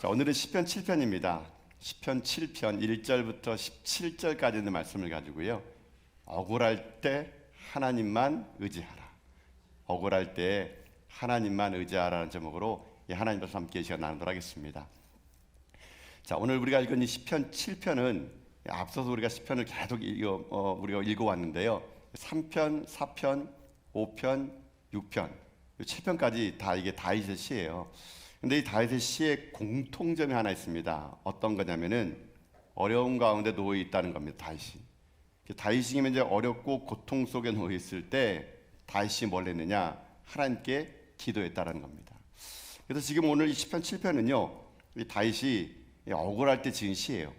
자, 오늘은 시편 7편입니다. 시편 7편 1절부터 17절까지 있는 말씀을 가지고요. 억울할 때 하나님만 의지하라. 억울할 때 하나님만 의지하라는 제목으로 하나님께서 함께 시간 나누도록 하겠습니다. 자, 오늘 우리가 읽은 이 시편 7편은 앞서서 우리가 시편을 계속 우리가 읽어왔는데요. 3편, 4편, 5편, 6편, 7편까지 다 이게 다윗의 시예요. 근데 이 다윗의 시에 공통점이 하나 있습니다. 어떤 거냐면은 어려움 가운데 놓여 있다는 겁니다. 다윗이 이제 어렵고 고통 속에 놓여 있을 때 다윗이 뭘 했느냐? 하나님께 기도했다라는 겁니다. 그래서 지금 오늘 이 시편 7편은요, 이 다윗이 억울할 때 지은 시예요.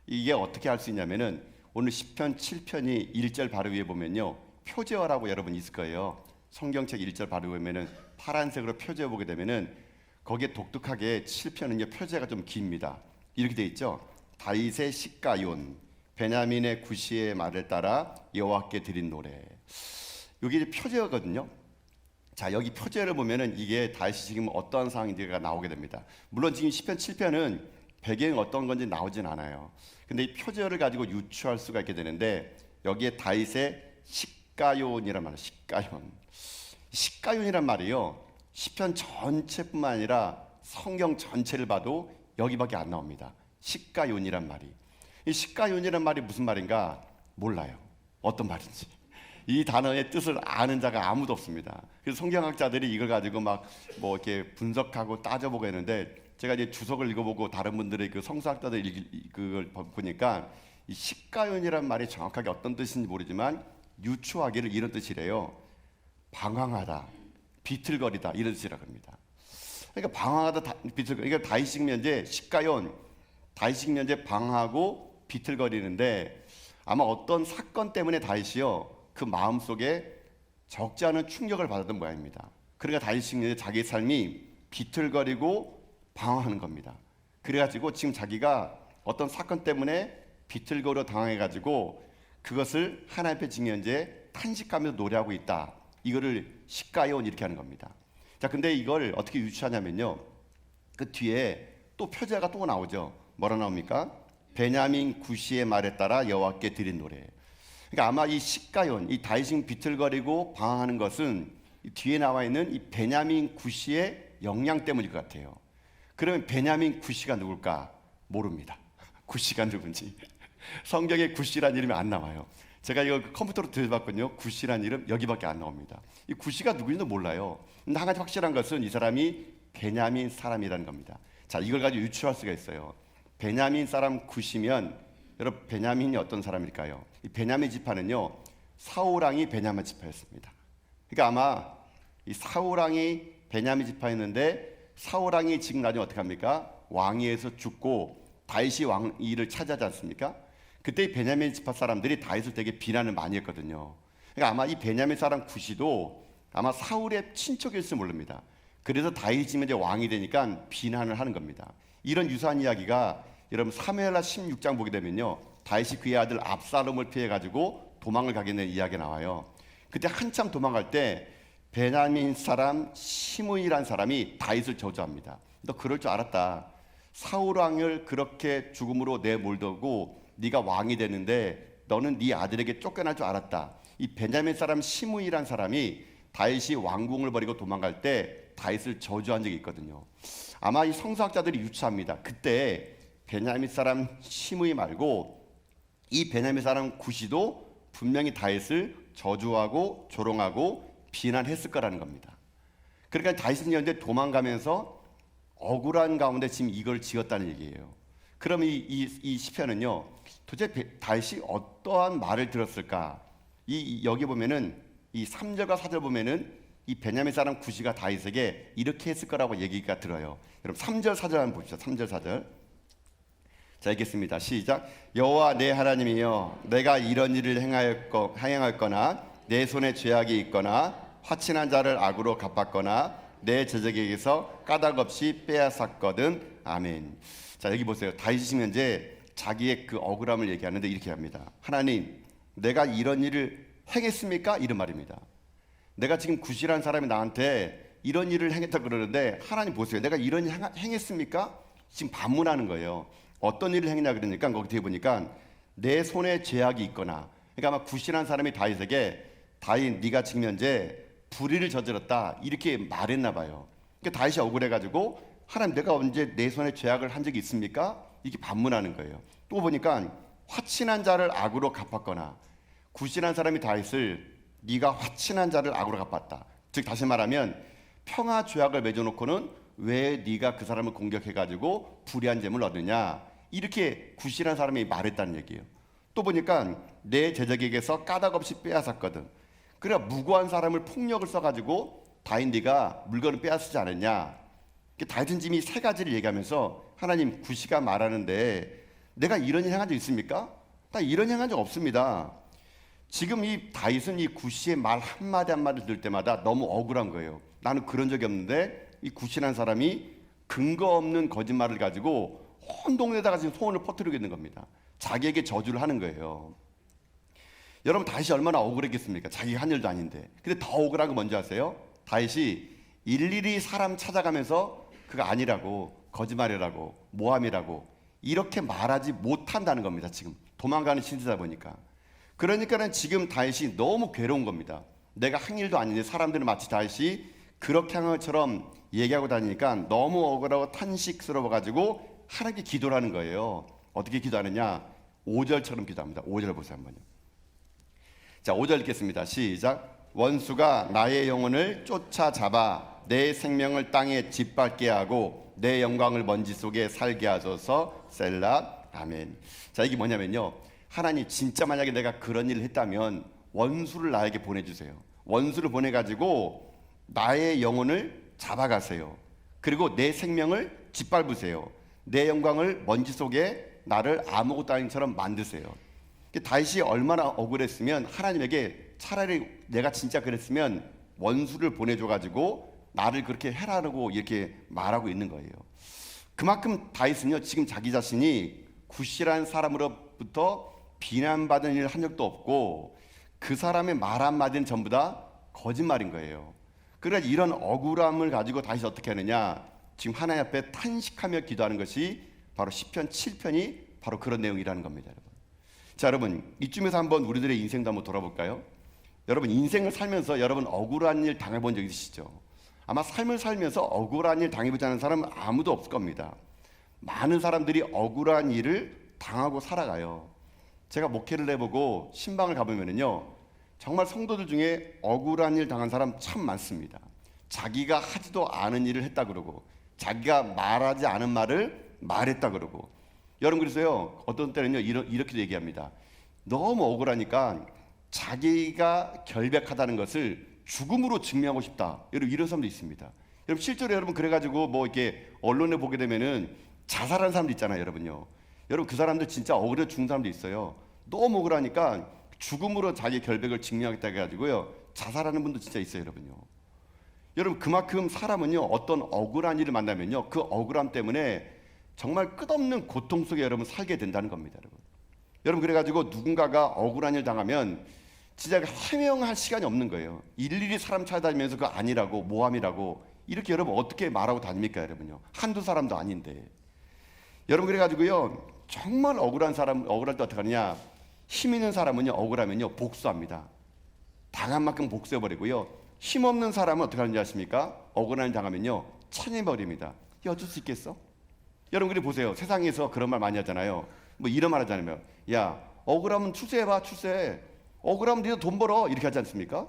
이게 어떻게 할 수 있냐면은 오늘 시편 7편이 1절 바로 위에 보면요, 표제어라고 여러분 있을 거예요. 성경책 1절 바로 보면은 파란색으로 표제어 보게 되면은 거기에 독특하게 7편은요, 표제가 좀 깁니다. 이렇게 돼 있죠. 다윗의 시가yon, 베냐민의 구시의 말을 따라 여호와께 드린 노래. 여기 이제 표제어거든요. 자, 여기 표제를 보면은 이게 다윗이 지금 어떠한 상황인지가 나오게 됩니다. 물론 지금 시편 7편은 배경이 어떤 건지 나오진 않아요. 근데 이 표제어를 가지고 유추할 수가 있게 되는데 여기에 다윗의 시가요이란 말이에요. 시가요이란 말이요, 시편 전체뿐만 아니라 성경 전체를 봐도 여기밖에 안 나옵니다. 시가요이란 말이. 이 시가요이란 말이 무슨 말인가 몰라요. 어떤 말인지. 이 단어의 뜻을 아는 자가 아무도 없습니다. 그래서 성경학자들이 이걸 가지고 막 뭐 이렇게 분석하고 따져보고 했는데, 제가 이제 주석을 읽어보고 다른 분들의 그 성서학자들 그걸 보니까 이 시가요이란 말이 정확하게 어떤 뜻인지 모르지만 유추하기를 이런 뜻이래요. 방황하다, 비틀거리다, 이런 뜻이라고 합니다. 그러니까 방황하다, 비틀거리다. 그러니까 다윗이 현재 시가요, 다윗이 현재 방황하고 비틀거리는데 아마 어떤 사건 때문에 다윗이요, 그 마음속에 적지 않은 충격을 받았던 모양입니다. 그러니까 다윗이 자기의 삶이 비틀거리고 방황하는 겁니다. 그래가지고 지금 자기가 어떤 사건 때문에 비틀거려 당황해가지고 그것을 하나님 앞에 지금 현재 탄식하면서 노래하고 있다. 이거를 시가요온 이렇게 하는 겁니다. 자, 근데 이걸 어떻게 유추하냐면요, 그 뒤에 또 표제가 또 나오죠. 뭐라 나옵니까? 베냐민 구시의 말에 따라 여호와께 드린 노래. 그러니까 아마 이 시가요온, 이 다윗이 비틀거리고 방황하는 것은 이 뒤에 나와 있는 이 베냐민 구시의 영향 때문일 것 같아요. 그러면 베냐민 구시가 누굴까? 모릅니다. 구시가 누군지. 성경에 구시라는 이름이 안 나와요. 제가 이거 컴퓨터로 들여봤거든요. 구시라는 이름 여기밖에 안 나옵니다. 이 구시가 누구인지도 몰라요. 근데 한 가지 확실한 것은 이 사람이 베냐민 사람이라는 겁니다. 자, 이걸 가지고 유추할 수가 있어요. 베냐민 사람 구시면, 여러분 베냐민이 어떤 사람일까요? 이 베냐민 지파는요, 사울 왕이 베냐민 지파였습니다. 그러니까 아마 이 사울 왕이 베냐민 지파였는데 사울 왕이 지금 나중에 어떻게 합니까? 왕위에서 죽고 다윗이 왕위를 차지하지 않습니까? 그때 이 베냐민 지파 사람들이 다윗을 되게 비난을 많이 했거든요. 그러니까 아마 이 베냐민 사람 구시도 아마 사울의 친척일지 모릅니다. 그래서 다윗이 이제 왕이 되니까 비난을 하는 겁니다. 이런 유사한 이야기가 여러분 사무엘하 16장 보게 되면요, 다윗이 그의 아들 압살롬을 피해 가지고 도망을 가게 된 이야기가 나와요. 그때 한참 도망갈 때 베냐민 사람 시므이라는 사람이 다윗을 저주합니다. 너 그럴 줄 알았다. 사울 왕을 그렇게 죽음으로 내몰두고 네가 왕이 되는데 너는 네 아들에게 쫓겨날 줄 알았다. 이 베냐민 사람 시므이라는 사람이 다윗이 왕궁을 버리고 도망갈 때 다윗을 저주한 적이 있거든요. 아마 이 성서학자들이 유추합니다. 그때 베냐민 사람 시므이 말고 이 베냐민 사람 구시도 분명히 다윗을 저주하고 조롱하고 비난했을 거라는 겁니다. 그러니까 다윗은 현재 도망가면서 억울한 가운데 지금 이걸 지었다는 얘기예요. 그럼 이 시편은요, 도대체 다윗이 어떠한 말을 들었을까? 여기 보면은 이 3절과 4절 보면은 이 베냐민 사람 구시가 다윗에게 이렇게 했을 거라고 얘기가 들어요. 여러분 3절 4절 한번 봅시다. 3절 4절. 자, 읽겠습니다. 시작. 여호와 내 하나님이여, 내가 이런 일을 행하였거나 내 손에 죄악이 있거나 화친한 자를 악으로 갚았거나 내 제적에게서 까닭 없이 빼앗았거든. 아멘. 자, 여기 보세요. 다윗이 현재 자기의 그 억울함을 얘기하는데 이렇게 합니다. 하나님, 내가 이런 일을 행했습니까? 이런 말입니다. 내가 지금 구시라는 사람이 나한테 이런 일을 행했다 그러는데 하나님 보세요. 내가 이런 일 행했습니까? 지금 반문하는 거예요. 어떤 일을 행했냐 그러니까 거기 뒤에 보니까 내 손에 죄악이 있거나, 그러니까 아마 굿이라는 사람이 다윗에게 다윗 네가 지금 현재 불의를 저질렀다 이렇게 말했나 봐요. 그러니까 다윗이 억울해가지고 하나님 내가 언제 내 손에 죄악을 한 적이 있습니까? 이렇게 반문하는 거예요. 또 보니까 화친한 자를 악으로 갚았거나, 굿이라는 사람이 다윗을 네가 화친한 자를 악으로 갚았다. 즉 다시 말하면 평화 죄악을 맺어놓고는 왜 네가 그 사람을 공격해가지고 불의한 재물을 얻느냐, 이렇게 굿이라는 사람이 말했다는 얘기예요. 또 보니까 내 제적에게서 까닭없이 빼앗았거든. 그래 무고한 사람을 폭력을 써가지고 다윗 네가 물건을 빼앗지 않았냐. 다윗은 지금 이 세 가지를 얘기하면서 하나님 굿이가 말하는데 내가 이런 일 행한 적 있습니까? 나 이런 일 행한 적 없습니다. 지금 이 다윗은 이 굿이의 말 한마디 한마디 들을 때마다 너무 억울한 거예요. 나는 그런 적이 없는데 이 굿이라는 사람이 근거 없는 거짓말을 가지고 온 동네에다가 지금 소원을 퍼뜨리고 있는 겁니다. 자기에게 저주를 하는 거예요. 여러분 다윗이 얼마나 억울했겠습니까? 자기가 한 일도 아닌데. 근데 더 억울한 거 뭔지 아세요? 다윗이 일일이 사람 찾아가면서 그거 아니라고, 거짓말이라고, 모함이라고 이렇게 말하지 못한다는 겁니다. 지금 도망가는 신세다 보니까. 그러니까는 지금 다윗이 너무 괴로운 겁니다. 내가 한 일도 아닌데 사람들은 마치 다윗이 그렇게 한 것처럼 얘기하고 다니니까 너무 억울하고 탄식스러워가지고 하나님께 기도를 하는 거예요. 어떻게 기도하느냐? 5절처럼 기도합니다. 5절 보세요 한번요. 자, 5절 읽겠습니다. 시작. 원수가 나의 영혼을 쫓아잡아 내 생명을 땅에 짓밟게 하고 내 영광을 먼지 속에 살게 하소서. 셀라. 아멘. 자, 이게 뭐냐면요, 하나님 진짜 만약에 내가 그런 일을 했다면 원수를 나에게 보내주세요. 원수를 보내가지고 나의 영혼을 잡아가세요. 그리고 내 생명을 짓밟으세요. 내 영광을 먼지 속에 나를 아무것도 아닌 것처럼 만드세요. 다윗이 얼마나 억울했으면 하나님에게 차라리 내가 진짜 그랬으면 원수를 보내줘가지고 나를 그렇게 해라고 이렇게 말하고 있는 거예요. 그만큼 다윗은요 지금 자기 자신이 굿이라는 사람으로부터 비난받은 일을 한 적도 없고 그 사람의 말 한마디는 전부 다 거짓말인 거예요. 그러니까 이런 억울함을 가지고 다윗이 어떻게 하느냐, 지금 하나님 앞에 탄식하며 기도하는 것이 바로 시편 7편이 바로 그런 내용이라는 겁니다. 여러분. 자, 여러분 이쯤에서 한번 우리들의 인생도 한번 돌아볼까요? 여러분 인생을 살면서 여러분 억울한 일 당해본 적 있으시죠? 아마 삶을 살면서 억울한 일 당해보지 않은 사람은 아무도 없을 겁니다. 많은 사람들이 억울한 일을 당하고 살아가요. 제가 목회를 해보고 신방을 가보면은요 정말 성도들 중에 억울한 일 당한 사람 참 많습니다. 자기가 하지도 않은 일을 했다 그러고 자기가 말하지 않은 말을 말했다 그러고. 여러분 그래서요 어떤 때는요 이렇게도 얘기합니다. 너무 억울하니까 자기가 결백하다는 것을 죽음으로 증명하고 싶다. 여러분 이런 사람도 있습니다. 여러분 실제로 여러분 그래가지고 뭐 이렇게 언론에 보게 되면은 자살하는 사람도 있잖아요. 여러분요. 여러분 그 사람들 진짜 억울해 죽는 사람도 있어요. 너무 억울하니까 죽음으로 자기 결백을 증명하겠다 해가지고요 자살하는 분도 진짜 있어요. 여러분요. 여러분 그만큼 사람은요 어떤 억울한 일을 만나면요 그 억울함 때문에 정말 끝없는 고통 속에 여러분 살게 된다는 겁니다. 여러분 그래가지고 누군가가 억울한 일 당하면 진짜 해명할 시간이 없는 거예요. 일일이 사람 찾아다니면서 그거 아니라고 모함이라고 이렇게 여러분 어떻게 말하고 다닙니까? 여러분요 한두 사람도 아닌데. 여러분 그래가지고요 정말 억울한 사람, 억울할 때 어떻게 하느냐, 힘 있는 사람은요 억울하면요 복수합니다. 당한 만큼 복수해버리고요 힘없는 사람은 어떻게 하는지 아십니까? 억울한 일 당하면요 찬해버립니다. 어쩔 수 있겠어? 여러분 그래 보세요. 세상에서 그런 말 많이 하잖아요. 뭐 이런 말 하잖아요. 야 억울하면 출세해봐. 출세. 억울하면 니도 돈 벌어. 이렇게 하지 않습니까?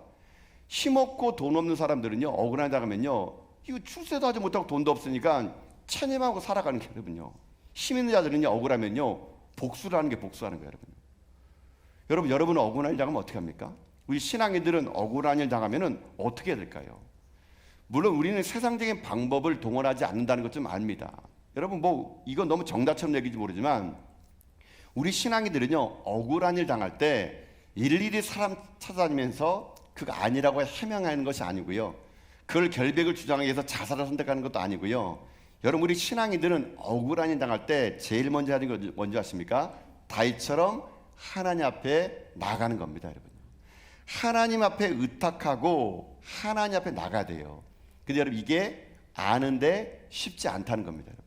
힘없고 돈 없는 사람들은요 억울한 일 당하면요 이거 출세도 하지 못하고 돈도 없으니까 체념하고 살아가는 게 여러분요. 힘 있는 자들은요 억울하면요 복수를 하는 게 복수하는 거예요. 여러분은 억울한 일 당하면 어떻게 합니까? 우리 신앙인들은 억울한 일 당하면은 어떻게 해야 될까요? 물론 우리는 세상적인 방법을 동원하지 않는다는 것 좀 압니다. 여러분 뭐 이건 너무 정답처럼 얘기인지 모르지만 우리 신앙인들은요 억울한 일 당할 때 일일이 사람 찾아다니면서 그거 아니라고 해명하는 것이 아니고요 그걸 결백을 주장하기 위해서 자살을 선택하는 것도 아니고요. 여러분 우리 신앙인들은 억울한 일 당할 때 제일 먼저 하는 거 뭔지 아십니까? 다윗처럼 하나님 앞에 나가는 겁니다. 여러분 하나님 앞에 의탁하고 하나님 앞에 나가야 돼요. 근데 여러분 이게 아는데 쉽지 않다는 겁니다. 여러분.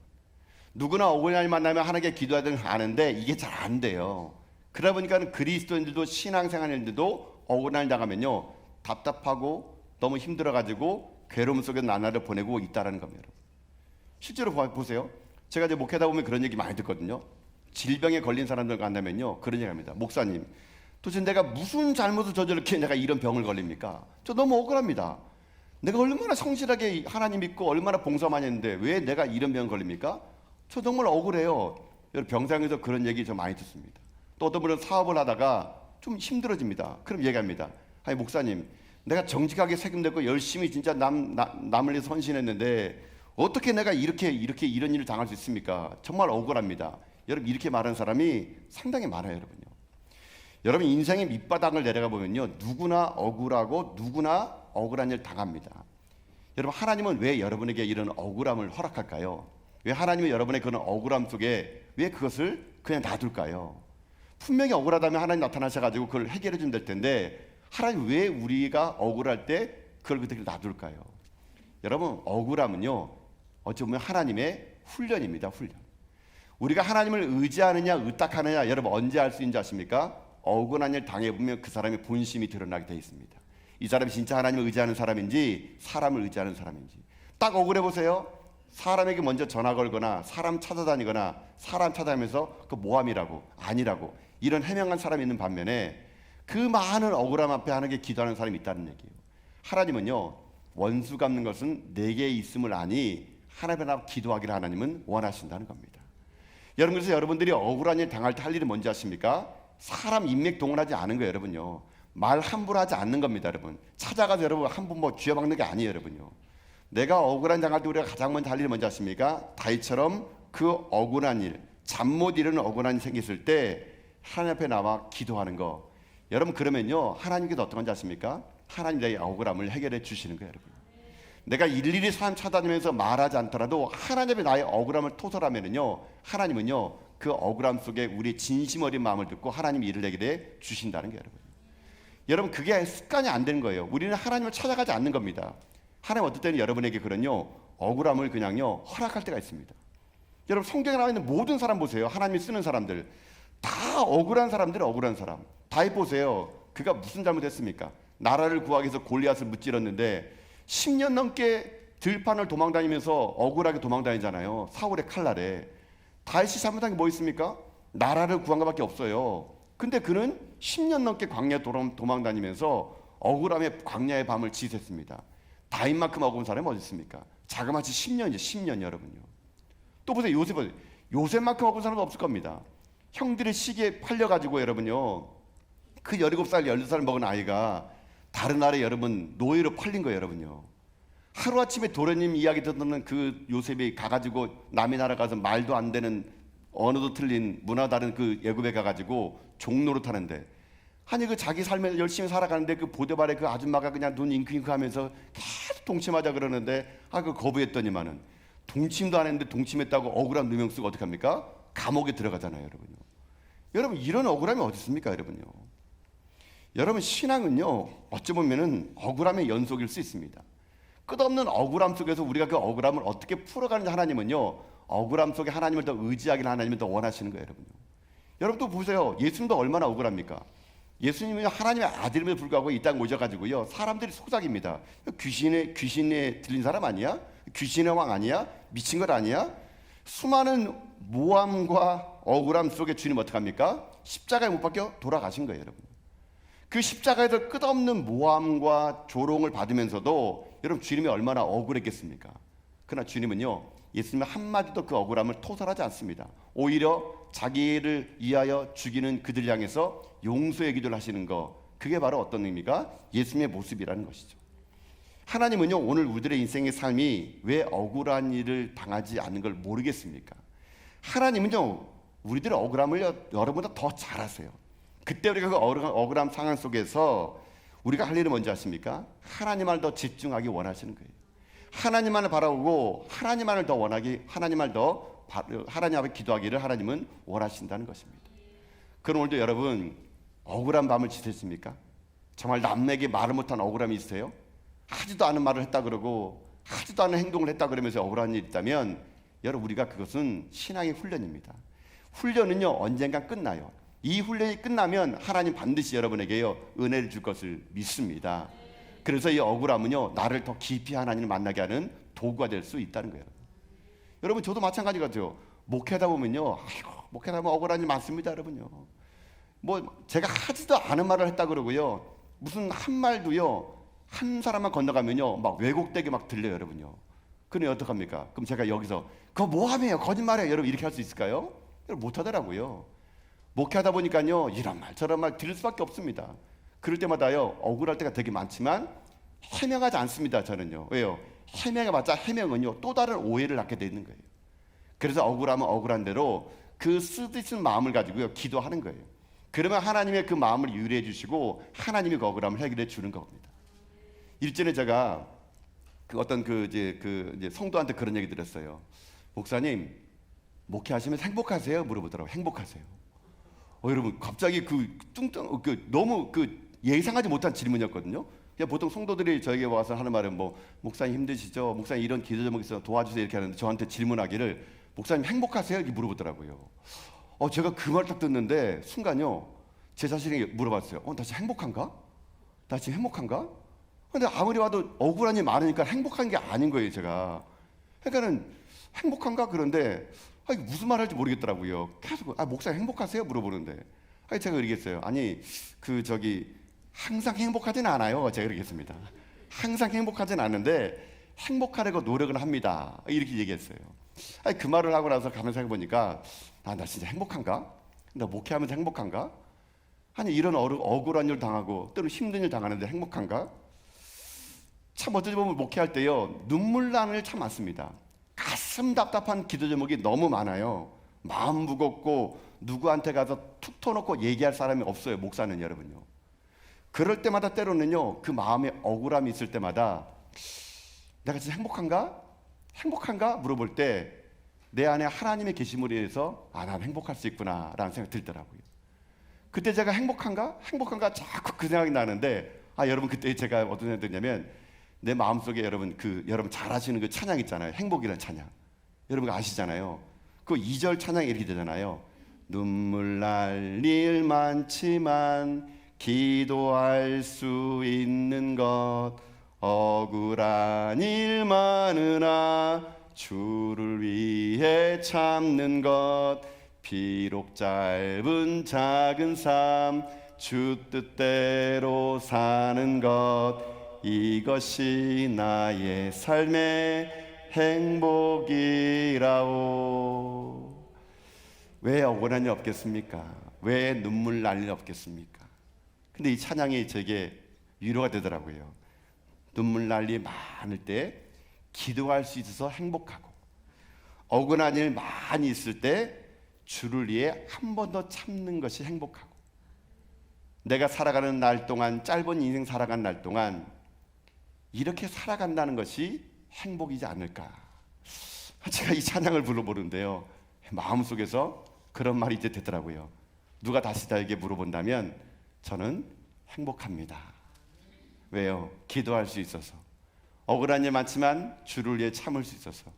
누구나 억울한 일 만나면 하나님께 기도하든 하는데 이게 잘 안 돼요. 그러다 보니까 그리스도인들도 신앙생활인들도 억울한 일 당하면요 답답하고 너무 힘들어가지고 괴로움 속에 나날을 보내고 있다는 겁니다. 실제로 보세요. 제가 이제 목회하다 보면 그런 얘기 많이 듣거든요. 질병에 걸린 사람들 만나면요 그런 얘기 합니다. 목사님, 도대체 내가 무슨 잘못을 저질렀기에 내가 이런 병을 걸립니까? 저 너무 억울합니다. 내가 얼마나 성실하게 하나님 믿고 얼마나 봉사 많이 했는데 왜 내가 이런 병 걸립니까? 저 정말 억울해요. 여러분 병상에서 그런 얘기 저 많이 듣습니다. 또 어떤 분은 사업을 하다가 좀 힘들어집니다. 그럼 얘기합니다. 아니 목사님, 내가 정직하게 책임내고 열심히 진짜 남을 위해 헌신했는데 어떻게 내가 이렇게 이런 일을 당할 수 있습니까? 정말 억울합니다. 여러분 이렇게 말하는 사람이 상당히 많아요, 여러분요. 여러분 인생의 밑바닥을 내려가 보면요 누구나 억울하고 누구나 억울한 일 당합니다. 여러분 하나님은 왜 여러분에게 이런 억울함을 허락할까요? 왜 하나님은 여러분의 그런 억울함 속에 왜 그것을 그냥 놔둘까요? 분명히 억울하다면 하나님 나타나셔가지고 그걸 해결해 준다을 텐데 하나님 왜 우리가 억울할 때 그걸 그렇게 놔둘까요? 여러분 억울함은요 어찌 보면 하나님의 훈련입니다. 훈련. 우리가 하나님을 의지하느냐 의탁하느냐 여러분 언제 알 수 있는지 아십니까? 억울한 일 당해보면 그 사람의 본심이 드러나게 되어 있습니다. 이 사람이 진짜 하나님을 의지하는 사람인지 사람을 의지하는 사람인지 딱 억울해 보세요. 사람에게 먼저 전화 걸거나 사람 찾아다니거나 사람 찾아다니면서 그 모함이라고 아니라고 이런 해명한 사람이 있는 반면에 그 많은 억울함 앞에 하나님께 기도하는 사람이 있다는 얘기예요. 하나님은요 원수 갚는 것은 내게 있음을 아니 하나님 앞에 기도하기를 하나님은 원하신다는 겁니다. 여러분 그래서 여러분들이 억울한 일 당할 때 할 일이 뭔지 아십니까? 사람 인맥 동원하지 않은 거예요, 여러분요. 말 함부로 하지 않는 겁니다, 여러분. 찾아가서 여러분 함부로 뭐 쥐어박는 게 아니에요, 여러분요. 내가 억울한 당할 때 우리가 가장 먼저 할 일이 뭔지 아십니까? 다윗처럼 그 억울한 일, 잠 못 이루는 억울한 일이 생겼을 때 하나님 앞에 나와 기도하는 거. 여러분 그러면요 하나님께서 어떤 건지 아십니까? 하나님 나의 억울함을 해결해 주시는 거예요, 여러분. 내가 일일이 사람 찾아다니면서 말하지 않더라도 하나님의 나의 억울함을 토설하면은요 하나님은요 그 억울함 속에 우리의 진심 어린 마음을 듣고 하나님이 일을 해결해 주신다는 게 여러분. 여러분 그게 습관이 안 되는 거예요. 우리는 하나님을 찾아가지 않는 겁니다. 하나님 어떨 때는 여러분에게 그런요 억울함을 그냥요 허락할 때가 있습니다. 여러분 성경에 나와 있는 모든 사람 보세요. 하나님이 쓰는 사람들 다 억울한 사람들, 억울한 사람. 다윗 보세요. 그가 무슨 잘못했습니까? 나라를 구하기 위해서 골리앗을 무찔렀는데 10년 넘게 들판을 도망다니면서 억울하게 도망다니잖아요. 사울의 칼날에. 다윗이 잘못한 게 뭐 있습니까? 나라를 구한 것밖에 없어요. 근데 그는 10년 넘게 광야 도망다니면서 억울함에 광야의 밤을 지샜습니다. 다윗만큼 억울한 사람이 어디 있습니까? 자그마치 10년이죠. 10년 여러분요. 또 보세요. 요셉만큼 억울한 사람은 없을 겁니다. 형들의 시기에 팔려가지고 여러분요. 그 17살, 12살 먹은 아이가 다른 나라에 여러분 노예로 팔린 거예요, 여러분요. 하루아침에 도련님 이야기 듣는 그 요셉이 가가지고 남의 나라 가서 말도 안 되는 언어도 틀린 문화 다른 그 애굽에 가가지고 종로로 타는데 아니 그 자기 삶에 열심히 살아가는데 그 보디발의 그 아줌마가 그냥 눈 잉크잉크 하면서 계속 동침하자 그러는데 그 거부했더니만은 동침도 안 했는데 동침했다고 억울한 누명 쓰고 어떡합니까? 감옥에 들어가잖아요, 여러분요. 여러분 이런 억울함이 어디 있습니까, 여러분요? 여러분 신앙은요 어찌 보면은 억울함의 연속일 수 있습니다. 끝없는 억울함 속에서 우리가 그 억울함을 어떻게 풀어가는지 하나님은요 억울함 속에 하나님을 더 의지하기를 하나님을 더 원하시는 거예요, 여러분요. 여러분 또 보세요. 예수님도 얼마나 억울합니까? 예수님은 하나님의 아들임에도 불구하고 이 땅 오셔가지고요 사람들이 속삭입니다. 귀신에 들린 사람 아니야? 귀신의 왕 아니야? 미친 것 아니야? 수많은 모함과 억울함 속에 주님 어떡합니까? 십자가에 못 박혀 돌아가신 거예요, 여러분. 그 십자가에서 끝없는 모함과 조롱을 받으면서도 여러분 주님이 얼마나 억울했겠습니까? 그러나 주님은요 예수님 한마디도 그 억울함을 토설하지 않습니다. 오히려 자기를 위하여 죽이는 그들 향해서 용서의 기도를 하시는 거, 그게 바로 어떤 의미가? 예수님의 모습이라는 것이죠. 하나님은요 오늘 우리들의 인생의 삶이 왜 억울한 일을 당하지 않는 걸 모르겠습니까? 하나님은요 우리들의 억울함을 여러분보다 더 잘 아세요. 그때 우리가 그 억울함 상황 속에서 우리가 할 일은 뭔지 아십니까? 하나님을 더 집중하기 원하시는 거예요. 하나님만을 바라보고 하나님만을 더 원하기, 하나님 앞에 기도하기를 하나님은 원하신다는 것입니다. 그럼 오늘도 여러분 억울한 밤을 지냈습니까? 정말 남에게 말을 못한 억울함이 있어요? 하지도 않은 말을 했다 그러고 하지도 않은 행동을 했다 그러면서 억울한 일이 있다면 여러분, 우리가 그것은 신앙의 훈련입니다. 훈련은요, 언젠가 끝나요. 이 훈련이 끝나면 하나님 반드시 여러분에게요, 은혜를 줄 것을 믿습니다. 그래서 이 억울함은요, 나를 더 깊이 하나님을 만나게 하는 도구가 될 수 있다는 거예요. 여러분, 저도 마찬가지 같아요. 목회하다 보면요, 아이고, 목회하다 보면 억울한 일 많습니다, 여러분요. 뭐 제가 하지도 않은 말을 했다 그러고요, 무슨 한 말도요, 한 사람만 건너가면요, 막 왜곡되게 막 들려요, 여러분요. 그러니 어떡합니까? 그럼 제가 여기서 그거 뭐하며요, 거짓말해요, 여러분, 이렇게 할 수 있을까요? 여러분, 못하더라고요. 목회하다 보니까요, 이런 말 저런 말 들을 수밖에 없습니다. 그럴 때마다요, 억울할 때가 되게 많지만 해명하지 않습니다, 저는요. 왜요? 해명해봤자 해명은요, 또 다른 오해를 낳게 되는 거예요. 그래서 억울하면 억울한 대로 그 쓰디쓴 마음을 가지고요, 기도하는 거예요. 그러면 하나님의 그 마음을 유리해 주시고 하나님이 그 억울함을 해결해 주는 겁니다. 일전에 제가 그 어떤 이제 성도한테 그런 얘기 들었어요. 목사님, 목회하시면 행복하세요? 물어보더라고요. 행복하세요? 여러분, 갑자기 너무 예상하지 못한 질문이었거든요. 그냥 보통 성도들이 저에게 와서 하는 말은 뭐, 목사님 힘드시죠? 목사님 이런 기도 제목이 있어서 도와주세요, 이렇게 하는데, 저한테 질문하기를 목사님 행복하세요? 이렇게 물어보더라고요. 제가 그 말 딱 듣는데 순간요, 제 자신에게 물어봤어요. 나 지금 행복한가? 나 지금 행복한가? 근데 아무리 봐도 억울한 일이 많으니까 행복한 게 아닌 거예요, 제가. 그러니까는 행복한가? 그런데 이게 무슨 말 할지 모르겠더라고요. 계속 목사님 행복하세요? 물어보는데, 제가 그러겠어요. 아니, 항상 행복하지는 않아요. 제가 그러겠습니다. 항상 행복하지는 않은데 행복하려고 노력을 합니다. 이렇게 얘기했어요. 그 말을 하고 나서 가만히 생각해 보니까, 나 진짜 행복한가? 나 목회하면서 행복한가? 아니, 이런 억울한 일 당하고 때로 힘든 일 당하는데 행복한가? 참 어찌 보면 목회할 때요, 눈물 나는 일 참 많습니다. 가슴 답답한 기도 제목이 너무 많아요. 마음 무겁고 누구한테 가서 툭 터놓고 얘기할 사람이 없어요, 목사는. 여러분요, 그럴 때마다 때로는요, 그 마음에 억울함이 있을 때마다 내가 진짜 행복한가? 행복한가? 물어볼 때 내 안에 하나님의 계심으로 인해서 난 행복할 수 있구나 라는 생각이 들더라고요. 그때 제가 행복한가? 행복한가? 자꾸 그 생각이 나는데, 여러분, 그때 제가 어떤 생각이 드냐면, 내 마음속에 여러분 잘 아시는 그 찬양 있잖아요. 행복이라는 찬양. 여러분 아시잖아요. 그 2절 찬양이 이렇게 되잖아요. 눈물 날 일 많지만 기도할 수 있는 것, 억울한 일 많으나 주를 위해 참는 것, 비록 짧은 작은 삶 주 뜻대로 사는 것, 이것이 나의 삶의 행복이라오. 왜 억울한 일 없겠습니까? 왜 눈물 날 일 없겠습니까? 근데 이 찬양이 제게 위로가 되더라고요. 눈물 날 일 많을 때 기도할 수 있어서 행복하고, 억울한 일 많이 있을 때 주를 위해 한 번 더 참는 것이 행복하고, 내가 살아가는 날 동안, 짧은 인생 살아간 날 동안 이렇게 살아간다는 것이 행복이지 않을까. 제가 이 찬양을 불러보는데요, 마음속에서 그런 말이 이제 되더라고요. 누가 다시 나에게 물어본다면 저는 행복합니다. 왜요? 기도할 수 있어서. 억울한 일 많지만 주를 위해 참을 수 있어서.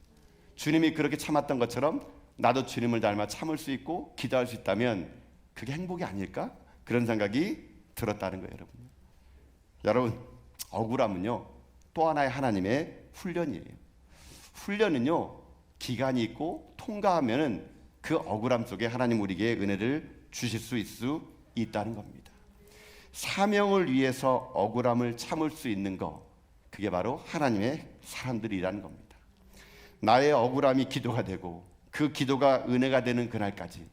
주님이 그렇게 참았던 것처럼 나도 주님을 닮아 참을 수 있고 기도할 수 있다면 그게 행복이 아닐까? 그런 생각이 들었다는 거예요, 여러분. 여러분, 억울함은요, 또 하나의 하나님의 훈련이에요. 훈련은요, 기간이 있고 통과하면은 그 억울함 속에 하나님 우리에게 은혜를 주실 수 있다는 겁니다. 사명을 위해서 억울함을 참을 수 있는 것, 그게 바로 하나님의 사람들이라는 겁니다. 나의 억울함이 기도가 되고 그 기도가 은혜가 되는 그날까지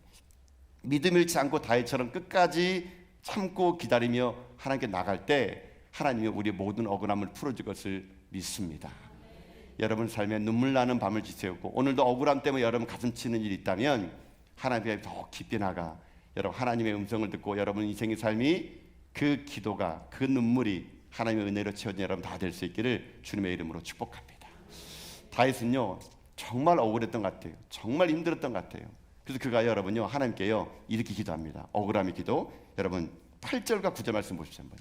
믿음 잃지 않고 다윗처럼 끝까지 참고 기다리며 하나님께 나갈 때 하나님이 우리의 모든 억울함을 풀어줄 것을 믿습니다. 여러분 삶에 눈물 나는 밤을 지새우고 오늘도 억울함 때문에 여러분 가슴 치는 일이 있다면 하나님께 더 깊이 나가 여러분 하나님의 음성을 듣고 여러분 인생의 삶이 그 기도가 그 눈물이 하나님의 은혜로 채워진 여러분 다 될 수 있기를 주님의 이름으로 축복합니다. 다윗은요 정말 억울했던 것 같아요. 정말 힘들었던 것 같아요. 그래서 그가 여러분요 하나님께요 이렇게 기도합니다. 억울함의 기도. 여러분 8절과 9절 말씀 보십시오. 한번.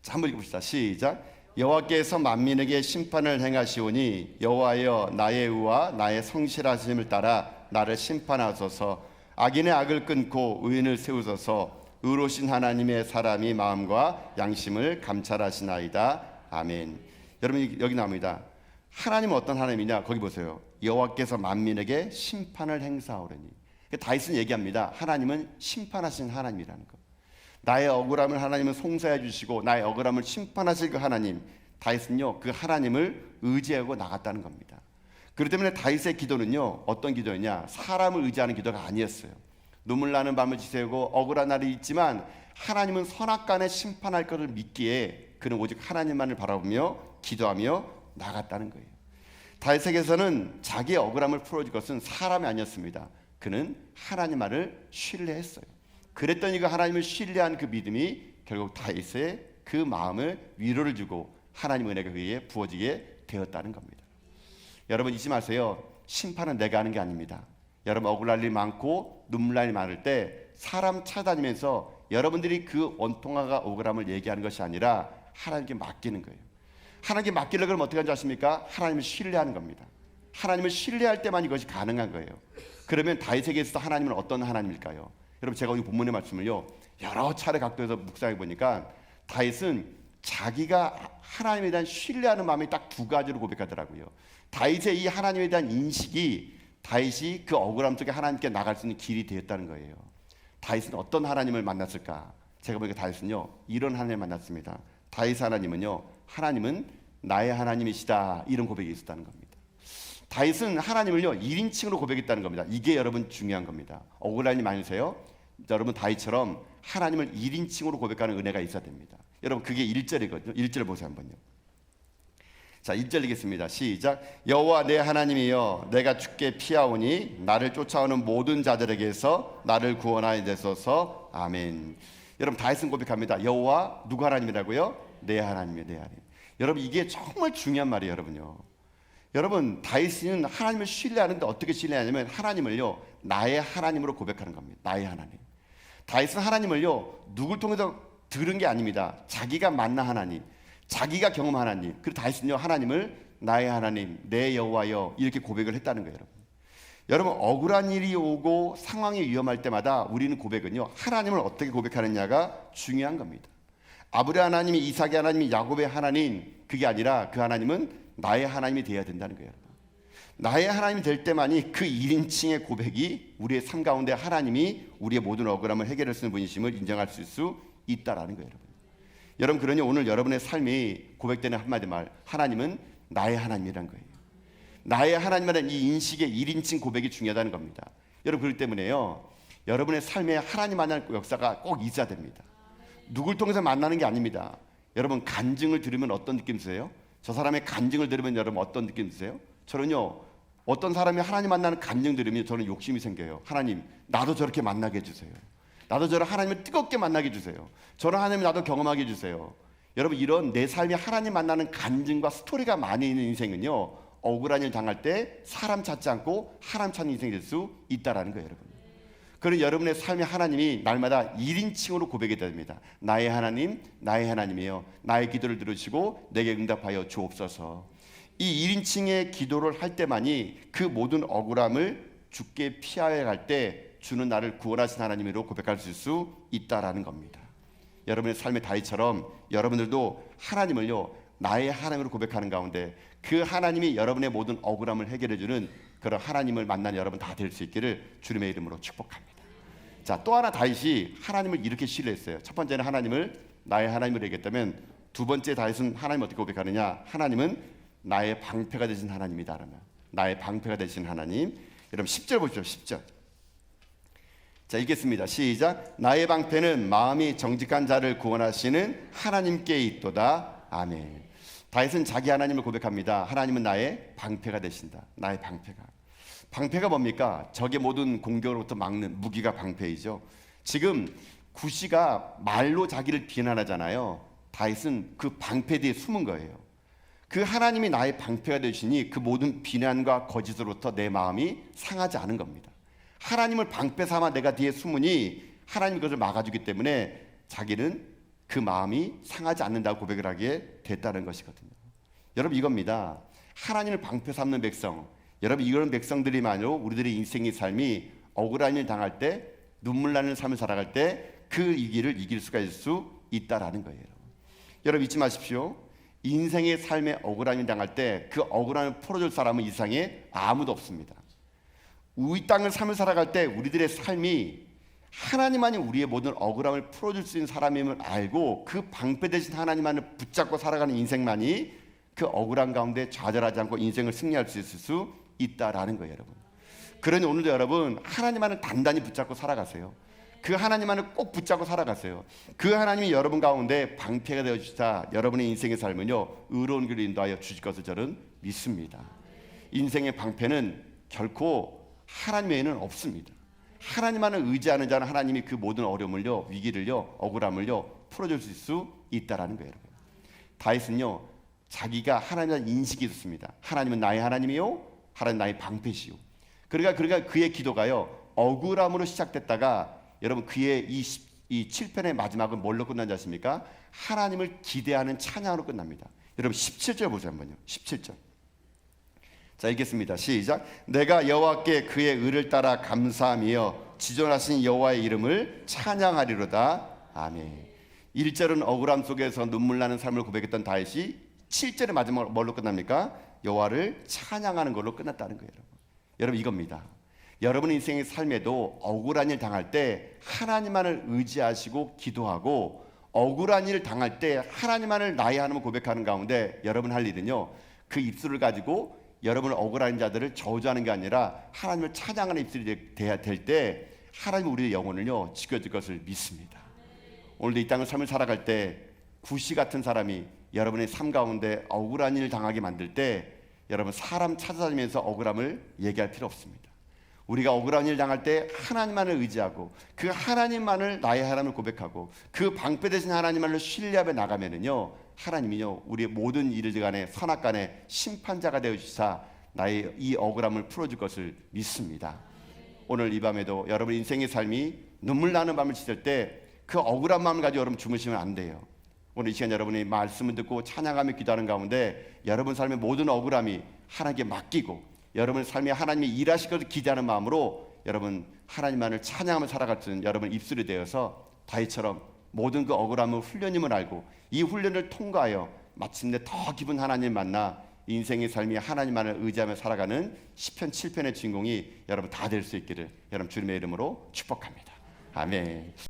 자, 한번 읽어봅시다. 시작. 여호와께서 만민에게 심판을 행하시오니 여호와여 나의 의와 나의 성실하심을 따라 나를 심판하소서. 악인의 악을 끊고 의인을 세우소서. 의로우신 하나님의 사람이 마음과 양심을 감찰하시나이다. 아멘. 여러분 여기 나옵니다. 하나님은 어떤 하나님이냐? 거기 보세요. 여호와께서 만민에게 심판을 행사하오리니. 다윗은 얘기합니다. 하나님은 심판하신 하나님이라는 거. 나의 억울함을 하나님은 송사해 주시고 나의 억울함을 심판하실 그 하나님, 다윗은요 그 하나님을 의지하고 나갔다는 겁니다. 그렇기 때문에 다윗의 기도는요 어떤 기도였냐? 사람을 의지하는 기도가 아니었어요. 눈물 나는 밤을 지새우고 억울한 날이 있지만 하나님은 선악간에 심판할 것을 믿기에 그는 오직 하나님만을 바라보며 기도하며 나갔다는 거예요. 다윗에게서는 자기의 억울함을 풀어줄 것은 사람이 아니었습니다. 그는 하나님만을 신뢰했어요. 그랬더니 그 하나님을 신뢰한 그 믿음이 결국 다윗의 그 마음을 위로를 주고 하나님의 은혜가 그에게 부어지게 되었다는 겁니다. 여러분 잊지 마세요. 심판은 내가 하는 게 아닙니다. 여러분 억울할 일 많고 눈물 날 일 많을 때 사람 찾아다니면서 여러분들이 그 원통함과 억울함을 얘기하는 것이 아니라 하나님께 맡기는 거예요. 하나님께 맡기려고 하면 어떻게 하는지 아십니까? 하나님을 신뢰하는 겁니다. 하나님을 신뢰할 때만 이것이 가능한 거예요. 그러면 다윗에게 있어서 하나님은 어떤 하나님일까요? 여러분 제가 오늘 본문의 말씀을요 여러 차례 각도에서 묵상해 보니까 다윗은 자기가 하나님에 대한 신뢰하는 마음이 딱 두 가지로 고백하더라고요. 다윗의 이 하나님에 대한 인식이 다윗이 그 억울함 속에 하나님께 나갈 수 있는 길이 되었다는 거예요. 다윗은 어떤 하나님을 만났을까? 제가 보니까 다윗은요 이런 하나님을 만났습니다. 다윗 하나님은요 하나님은 나의 하나님이시다, 이런 고백이 있었다는 겁니다. 다윗은 하나님을요 1인칭으로 고백했다는 겁니다. 이게 여러분 중요한 겁니다. 억울한 일 많으세요? 여러분 다윗처럼 하나님을 1인칭으로 고백하는 은혜가 있어야 됩니다. 여러분 그게 1절이거든요. 1절 보세요 한번요. 자 1절 읽겠습니다. 시작. 여호와 내 하나님이여 내가 주께 피하오니 나를 쫓아오는 모든 자들에게서 나를 구원하여 주소서. 아멘. 여러분 다윗은 고백합니다. 여호와 누구 하나님이라고요? 내 하나님이에요. 내 하나님. 여러분 이게 정말 중요한 말이에요. 여러분요. 여러분 다윗은 하나님을 신뢰하는데 어떻게 신뢰하냐면 하나님을요 나의 하나님으로 고백하는 겁니다. 나의 하나님. 다윗은 하나님을요 누굴 통해서 들은 게 아닙니다. 자기가 만난 하나님, 자기가 경험한 하나님. 그리고 다윗은요 하나님을 나의 하나님, 내 여호와여 이렇게 고백을 했다는 거예요. 여러분 억울한 일이 오고 상황이 위험할 때마다 우리는 고백은요 하나님을 어떻게 고백하느냐가 중요한 겁니다. 아브라함 하나님이, 이삭의 하나님이, 야곱의 하나님, 그게 아니라 그 하나님은 나의 하나님이 되어야 된다는 거예요. 나의 하나님이 될 때만이 그 1인칭의 고백이 우리의 삶 가운데 하나님이 우리의 모든 억울함을 해결할 수 있는 분이심을 인정할 수 있다라는 거예요. 여러분 그러니 오늘 여러분의 삶이 고백되는 한마디 말, 하나님은 나의 하나님이라는 거예요. 나의 하나님이라는 이 인식의 1인칭 고백이 중요하다는 겁니다. 여러분 그렇기 때문에요 여러분의 삶에 하나님 만나는 역사가 꼭 있어야 됩니다. 누굴 통해서 만나는 게 아닙니다. 여러분 간증을 들으면 어떤 느낌 드세요? 저 사람의 간증을 들으면 여러분 어떤 느낌 드세요? 저는요 어떤 사람이 하나님 만나는 간증 들으면 저는 욕심이 생겨요. 하나님 나도 저렇게 만나게 해주세요. 나도 저를 하나님을 뜨겁게 만나게 해주세요. 저를 하나님 나도 경험하게 해주세요. 여러분 이런 내 삶이 하나님 만나는 간증과 스토리가 많이 있는 인생은요 억울한 일 당할 때 사람 찾지 않고 하나님 찾는 인생이 될 수 있다라는 거예요. 여러분 그런 여러분의 삶의 하나님이 날마다 1인칭으로 고백이 됩니다. 나의 하나님, 나의 하나님이여 나의 기도를 들으시고 내게 응답하여 주옵소서. 이 1인칭의 기도를 할 때만이 그 모든 억울함을 주께 피하여 갈 때 주는 나를 구원하신 하나님으로 고백할 수 있다라는 겁니다. 여러분의 삶의 다윗처럼 여러분들도 하나님을요 나의 하나님으로 고백하는 가운데 그 하나님이 여러분의 모든 억울함을 해결해 주는 그런 하나님을 만난 여러분 다 될 수 있기를 주님의 이름으로 축복합니다. 자, 또 하나 다윗이 하나님을 이렇게 신뢰했어요. 첫 번째는 하나님을 나의 하나님으로 얘기했다면 두 번째 다윗은 하나님 어떻게 고백하느냐? 하나님은 나의 방패가 되신 하나님이다. 라면 나의 방패가 되신 하나님. 여러분 10절 보시죠. 10절. 자, 읽겠습니다. 시작. 나의 방패는 마음이 정직한 자를 구원하시는 하나님께 있도다. 아멘. 다윗은 자기 하나님을 고백합니다. 하나님은 나의 방패가 되신다. 나의 방패가. 방패가 뭡니까? 적의 모든 공격으로부터 막는 무기가 방패이죠. 지금 구시가 말로 자기를 비난하잖아요. 다윗은 그 방패 뒤에 숨은 거예요. 그 하나님이 나의 방패가 되시니 그 모든 비난과 거짓으로부터 내 마음이 상하지 않은 겁니다. 하나님을 방패 삼아 내가 뒤에 숨으니 하나님이 그것을 막아주기 때문에 자기는 그 마음이 상하지 않는다고 고백을 하게 됐다는 것이거든요. 여러분 이겁니다. 하나님을 방패 삼는 백성, 여러분 이런 백성들이만으로 우리들의 인생의 삶이 억울한 일 당할 때, 눈물 나는 삶을 살아갈 때 그 위기를 이길 수가 있을 수 있다라는 거예요. 여러분 잊지 마십시오. 인생의 삶에 억울한 일 당할 때 그 억울함을 풀어줄 사람은 이 세상에 아무도 없습니다. 이 땅을 삶을 살아갈 때 우리들의 삶이 하나님만이 우리의 모든 억울함을 풀어줄 수 있는 사람임을 알고 그 방패 대신 하나님만을 붙잡고 살아가는 인생만이 그 억울한 가운데 좌절하지 않고 인생을 승리할 수 있을 수 있다라는 거예요, 여러분. 그러니 오늘도 여러분 하나님만을 단단히 붙잡고 살아가세요. 그 하나님만을 꼭 붙잡고 살아가세요. 그 하나님이 여러분 가운데 방패가 되어주시다 여러분의 인생의 삶은요 의로운 길로 인도하여 주실 것을 저는 믿습니다. 인생의 방패는 결코 하나님 외에는 없습니다. 하나님만을 의지하는 자는 하나님이 그 모든 어려움을요, 위기를요, 억울함을요 풀어줄 수 있다라는 거예요. 여러분. 다윗은요 자기가 하나님에 대한 인식이 있었습니다. 하나님은 나의 하나님이요, 하나님 나의 방패시요. 그러니까 그의 기도가요 억울함으로 시작됐다가 여러분 그의 이 7편의 마지막은 뭘로 끝난지 아십니까? 하나님을 기대하는 찬양으로 끝납니다. 여러분 17절 보세요 한번요. 17절. 자 읽겠습니다. 시작. 내가 여호와께 그의 의를 따라 감사하며 지존하신 여호와의 이름을 찬양하리로다. 아멘. 1절은 억울함 속에서 눈물 나는 삶을 고백했던 다윗이 7절의 마지막으로 뭘로 끝납니까? 여호와를 찬양하는 걸로 끝났다는 거예요. 여러분 이겁니다. 여러분의 인생의 삶에도 억울한 일 당할 때 하나님만을 의지하시고 기도하고 억울한 일 당할 때 하나님만을 나의 하나님을 고백하는 가운데 여러분 할 일은요 그 입술을 가지고 여러분을 억울한 자들을 저주하는 게 아니라 하나님을 찬양하는 입술이 돼야 될 때 하나님 우리의 영혼을요 지켜줄 것을 믿습니다. 오늘도 이 땅을 삶을 살아갈 때 구시 같은 사람이 여러분의 삶 가운데 억울한 일을 당하게 만들 때 여러분 사람 찾아다니면서 억울함을 얘기할 필요 없습니다. 우리가 억울한 일 당할 때 하나님만을 의지하고 그 하나님만을 나의 하나님을 고백하고 그 방패 대신 하나님만을 신뢰하며 나가면은요 하나님이요 우리의 모든 일을 간에 선악간에 심판자가 되어 주시사 나의 이 억울함을 풀어줄 것을 믿습니다. 오늘 이 밤에도 여러분 인생의 삶이 눈물 나는 밤을 지낼 때 그 억울한 마음을 가지고 여러분 주무시면 안 돼요. 오늘 이 시간 여러분이 말씀을 듣고 찬양하며 기도하는 가운데 여러분 삶의 모든 억울함이 하나님께 맡기고 여러분 삶에 하나님이 일하실 것을 기대하는 마음으로 여러분 하나님만을 찬양하며 살아갈 수 있는 여러분 입술이 되어서 다윗처럼 모든 그 억울함은 훈련임을 알고 이 훈련을 통과하여 마침내 더 깊은 하나님을 만나 인생의 삶이 하나님만을 의지하며 살아가는 시편 7편의 주인공이 여러분 다 될 수 있기를 여러분 주님의 이름으로 축복합니다. 아멘.